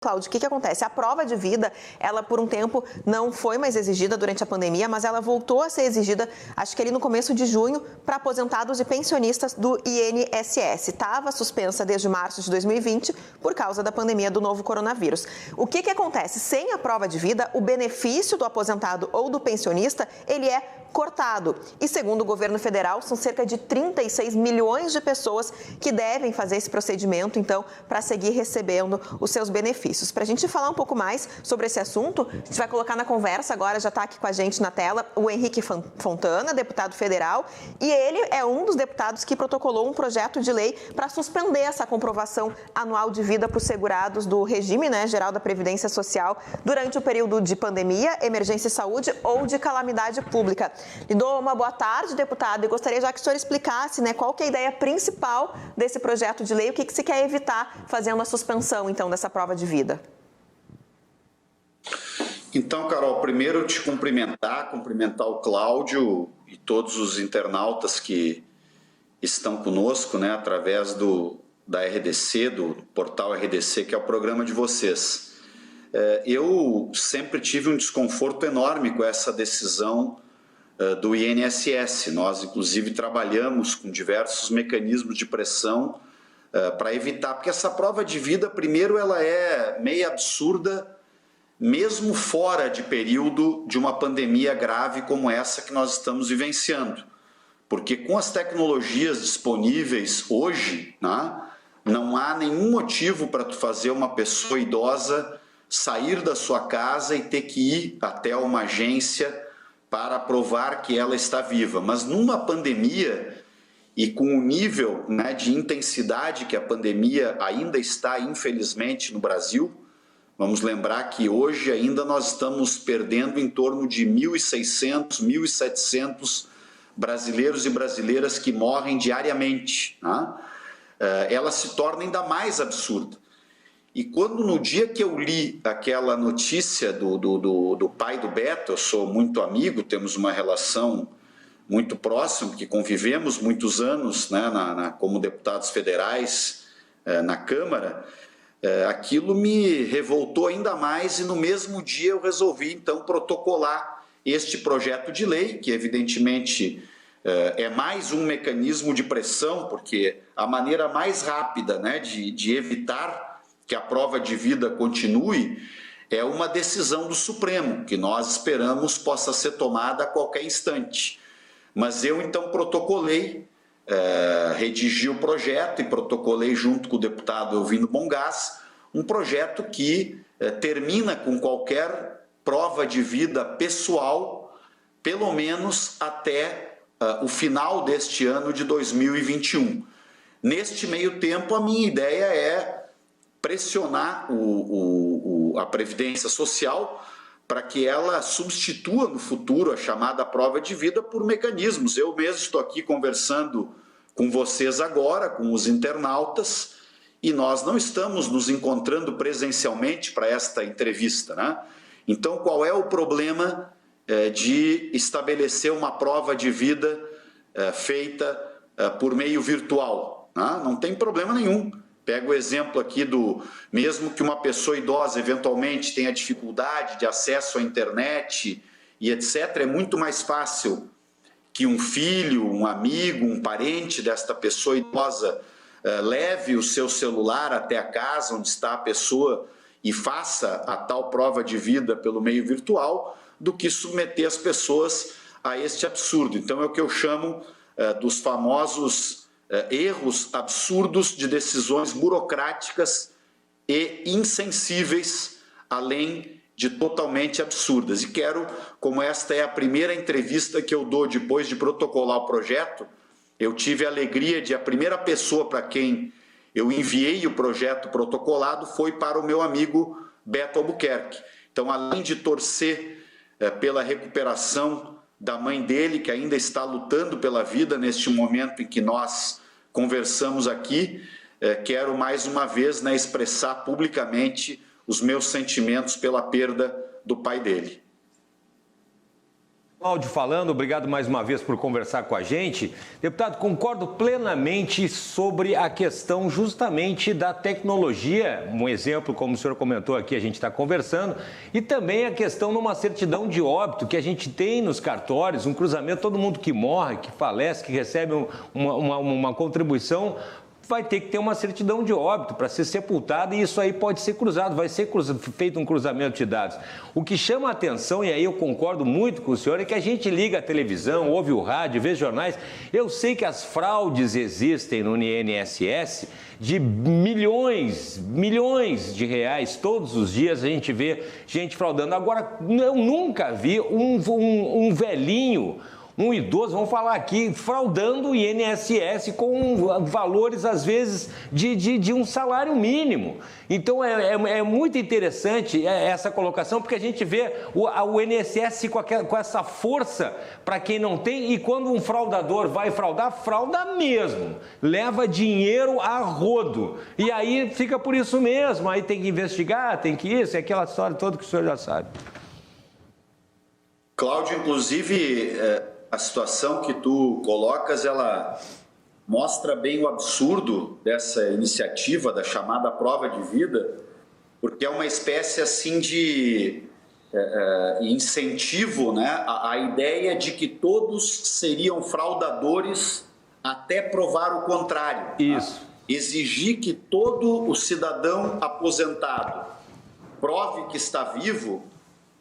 Cláudio, o que acontece? A prova de vida, ela por um tempo não foi mais exigida durante a pandemia, mas ela voltou a ser exigida, acho que ali no começo de junho, para aposentados e pensionistas do INSS. Estava suspensa desde março de 2020 por causa da pandemia do novo coronavírus. O que acontece? Sem a prova de vida, o benefício do aposentado ou do pensionista, ele é cortado. E segundo o governo federal, são cerca de 36 milhões de pessoas que devem fazer esse procedimento, então, para seguir recebendo os seus benefícios. Para a gente falar um pouco mais sobre esse assunto, a gente vai colocar na conversa agora, já está aqui com a gente na tela, o Henrique Fontana, deputado federal, e ele é um dos deputados que protocolou um projeto de lei para suspender essa comprovação anual de vida para os segurados do regime, geral da Previdência Social durante o período de pandemia, emergência e saúde ou de calamidade pública. Lhe dou uma boa tarde, deputado, e gostaria já que o senhor explicasse qual que é a ideia principal desse projeto de lei, o que se quer evitar fazendo a suspensão, então, dessa prova de vida. Então, Carol, primeiro te cumprimentar o Cláudio e todos os internautas que estão conosco, através da RDC, do portal RDC, que é o programa de vocês. Eu sempre tive um desconforto enorme com essa decisão do INSS. Nós, inclusive, trabalhamos com diversos mecanismos de pressão para evitar, porque essa prova de vida, primeiro, ela é meio absurda, mesmo fora de período de uma pandemia grave como essa que nós estamos vivenciando. Porque com as tecnologias disponíveis hoje, não há nenhum motivo para tu fazer uma pessoa idosa sair da sua casa e ter que ir até uma agência para provar que ela está viva. Mas numa pandemia, e com o nível de intensidade que a pandemia ainda está, infelizmente, no Brasil, vamos lembrar que hoje ainda nós estamos perdendo em torno de 1.600, 1.700 brasileiros e brasileiras que morrem diariamente. Ela se torna ainda mais absurda. E quando no dia que eu li aquela notícia do pai do Beto, eu sou muito amigo, temos uma relação muito próxima, que convivemos muitos anos como deputados federais na Câmara, aquilo me revoltou ainda mais e no mesmo dia eu resolvi então protocolar este projeto de lei, que evidentemente é mais um mecanismo de pressão, porque a maneira mais rápida de evitar que a prova de vida continue é uma decisão do Supremo, que nós esperamos possa ser tomada a qualquer instante. Mas eu então protocolei, redigi o projeto e protocolei junto com o deputado Elvino Bongás, um projeto que termina com qualquer prova de vida pessoal, pelo menos até o final deste ano de 2021. Neste meio tempo, a minha ideia é pressionar a Previdência Social para que ela substitua no futuro a chamada prova de vida por mecanismos. Eu mesmo estou aqui conversando com vocês agora, com os internautas, e nós não estamos nos encontrando presencialmente para esta entrevista. Então, qual é o problema de estabelecer uma prova de vida feita por meio virtual? Não tem problema nenhum. Pega o exemplo aqui mesmo que uma pessoa idosa eventualmente tenha dificuldade de acesso à internet e etc., é muito mais fácil que um filho, um amigo, um parente desta pessoa idosa leve o seu celular até a casa onde está a pessoa e faça a tal prova de vida pelo meio virtual, do que submeter as pessoas a este absurdo. Então é o que eu chamo dos famosos erros absurdos de decisões burocráticas e insensíveis, além de totalmente absurdas. E quero, como esta é a primeira entrevista que eu dou depois de protocolar o projeto, eu tive a alegria de a primeira pessoa para quem eu enviei o projeto protocolado foi para o meu amigo Beto Albuquerque. Então, além de torcer pela recuperação da mãe dele, que ainda está lutando pela vida neste momento em que nós conversamos aqui, quero mais uma vez expressar publicamente os meus sentimentos pela perda do pai dele. Cláudio falando, obrigado mais uma vez por conversar com a gente. Deputado, concordo plenamente sobre a questão justamente da tecnologia, um exemplo, como o senhor comentou aqui, a gente está conversando, e também a questão numa certidão de óbito que a gente tem nos cartórios, um cruzamento, todo mundo que morre, que falece, que recebe uma contribuição, vai ter que ter uma certidão de óbito para ser sepultado e isso aí pode ser cruzado, vai ser feito um cruzamento de dados. O que chama a atenção, e aí eu concordo muito com o senhor, é que a gente liga a televisão, ouve o rádio, vê jornais. Eu sei que as fraudes existem no INSS de milhões de reais. Todos os dias a gente vê gente fraudando. Agora, eu nunca vi um velhinho, um idoso, vamos falar aqui, fraudando o INSS com valores, às vezes, de um salário mínimo. Então, é muito interessante essa colocação, porque a gente vê o INSS com essa força para quem não tem, e quando um fraudador vai fraudar, frauda mesmo. Leva dinheiro a rodo. E aí fica por isso mesmo, aí tem que investigar, tem que isso, é aquela história toda que o senhor já sabe. Cláudio, inclusive, a situação que tu colocas, ela mostra bem o absurdo dessa iniciativa da chamada prova de vida, porque é uma espécie assim de incentivo, né, à ideia de que todos seriam fraudadores até provar o contrário. Isso. Tá? Exigir que todo o cidadão aposentado prove que está vivo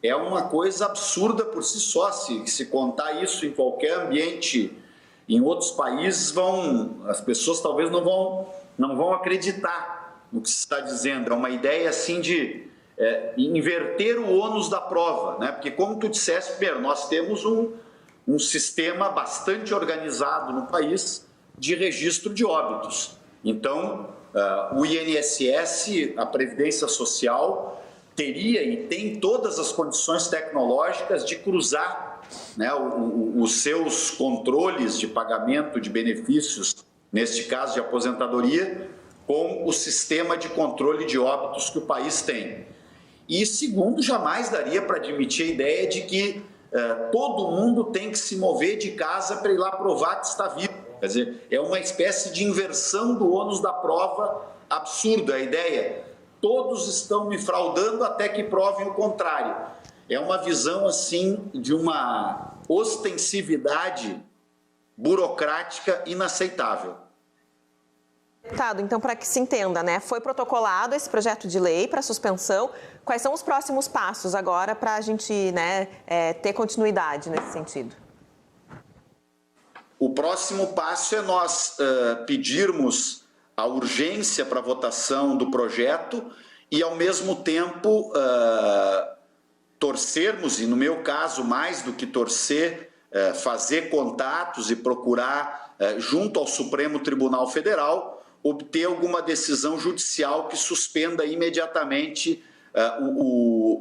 é uma coisa absurda por si só. Se contar isso em qualquer ambiente, em outros países, as pessoas talvez não vão acreditar no que se está dizendo. É uma ideia assim de inverter o ônus da prova, né? Porque, como tu disseste, primeiro, nós temos um sistema bastante organizado no país de registro de óbitos. Então, o INSS, a Previdência Social, teria e tem todas as condições tecnológicas de cruzar, né, os seus controles de pagamento de benefícios, neste caso de aposentadoria, com o sistema de controle de óbitos que o país tem. E, segundo, jamais daria para admitir a ideia de que todo mundo tem que se mover de casa para ir lá provar que está vivo. Quer dizer, é uma espécie de inversão do ônus da prova absurda. A ideia: todos estão me fraudando até que provem o contrário. É uma visão, assim, de uma ostensividade burocrática inaceitável. Deputado, então, para que se entenda, né, foi protocolado esse projeto de lei para suspensão. Quais são os próximos passos agora para a gente, né, ter continuidade nesse sentido? O próximo passo é nós pedirmos a urgência para a votação do projeto e, ao mesmo tempo, torcermos, e no meu caso, mais do que torcer, fazer contatos e procurar, junto ao Supremo Tribunal Federal, obter alguma decisão judicial que suspenda imediatamente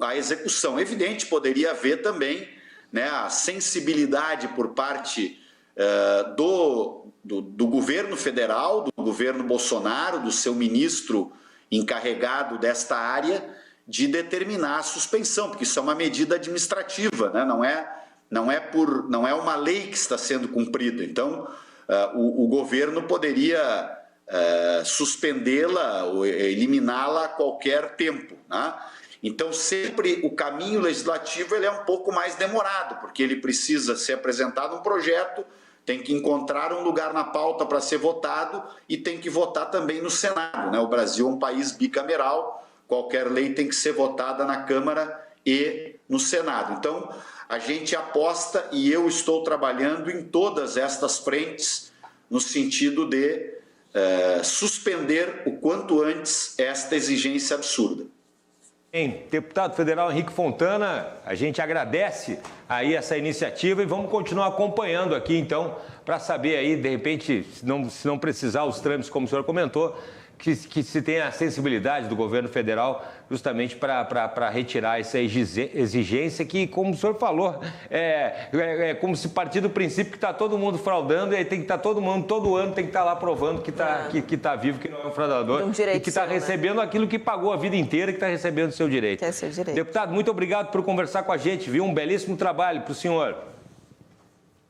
a execução. Evidente, poderia haver também, né, a sensibilidade por parte do governo federal, do governo Bolsonaro, do seu ministro encarregado desta área, de determinar a suspensão, porque isso é uma medida administrativa, né? Não é uma lei que está sendo cumprida. Então, o governo poderia suspendê-la ou eliminá-la a qualquer tempo, né? Então, sempre o caminho legislativo ele é um pouco mais demorado, porque ele precisa ser apresentado um projeto, tem que encontrar um lugar na pauta para ser votado e tem que votar também no Senado, né? O Brasil é um país bicameral, qualquer lei tem que ser votada na Câmara e no Senado. Então, a gente aposta, e eu estou trabalhando em todas estas frentes, no sentido de suspender o quanto antes esta exigência absurda. Bem, deputado federal Henrique Fontana, a gente agradece aí essa iniciativa e vamos continuar acompanhando aqui, então, para saber aí, de repente, se não precisar os trâmites, como o senhor comentou, que se tenha a sensibilidade do governo federal justamente para retirar essa exigência que, como o senhor falou, é como se partir do princípio que está todo mundo fraudando e aí tem que estar todo mundo, todo ano tem que estar lá provando que está vivo, que não é um fraudador e que está recebendo aquilo que pagou a vida inteira, que está recebendo o seu direito. Que é seu direito. Deputado, muito obrigado por conversar com a gente, viu? Um belíssimo trabalho para o senhor.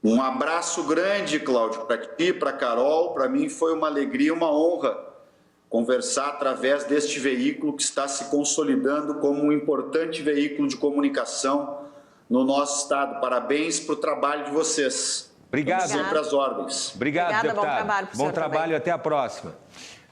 Um abraço grande, Cláudio, para ti, para a Carol. Para mim foi uma alegria, uma honra conversar através deste veículo que está se consolidando como um importante veículo de comunicação no nosso estado. Parabéns para o trabalho de vocês. Obrigado. Sempre às ordens. Obrigado, Obrigada, deputado. bom trabalho pro senhor trabalho, também. até a próxima.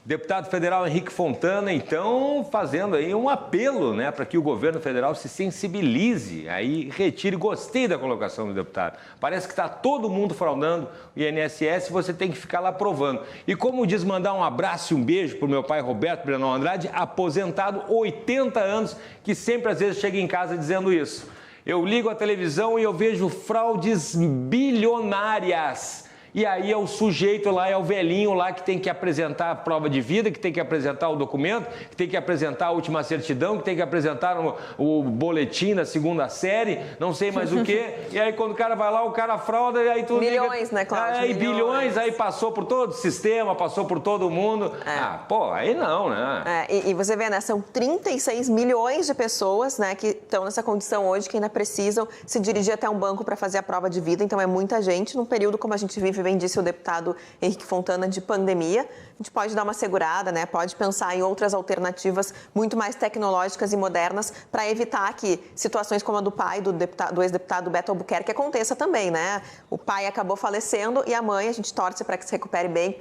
Deputado federal Henrique Fontana, então, fazendo aí um apelo, né, para que o governo federal se sensibilize, aí retire. Gostei da colocação do deputado. Parece que está todo mundo fraudando o INSS, você tem que ficar lá provando. E como diz, mandar um abraço e um beijo para o meu pai Roberto Brenão Andrade, aposentado, 80 anos, que sempre às vezes chega em casa dizendo isso. Eu ligo a televisão e eu vejo fraudes bilionárias. E aí é o sujeito lá, é o velhinho lá que tem que apresentar a prova de vida, que tem que apresentar o documento, que tem que apresentar a última certidão, que tem que apresentar o boletim da segunda série, não sei mais o quê. E aí quando o cara vai lá, o cara frauda e aí tudo... Milhões, né, Cláudio? Aí bilhões, aí passou por todo o sistema, passou por todo mundo. Ah, pô, aí não, né? E você vê, né, são 36 milhões de pessoas, né, que estão nessa condição hoje, que ainda precisam se dirigir até um banco para fazer a prova de vida. Então é muita gente, num período como a gente vive, bem disse o deputado Henrique Fontana, de pandemia. A gente pode dar uma segurada, né? Pode pensar em outras alternativas muito mais tecnológicas e modernas para evitar que situações como a do pai do ex-deputado Beto Albuquerque aconteça também, né? O pai acabou falecendo e a mãe, a gente torce para que se recupere bem,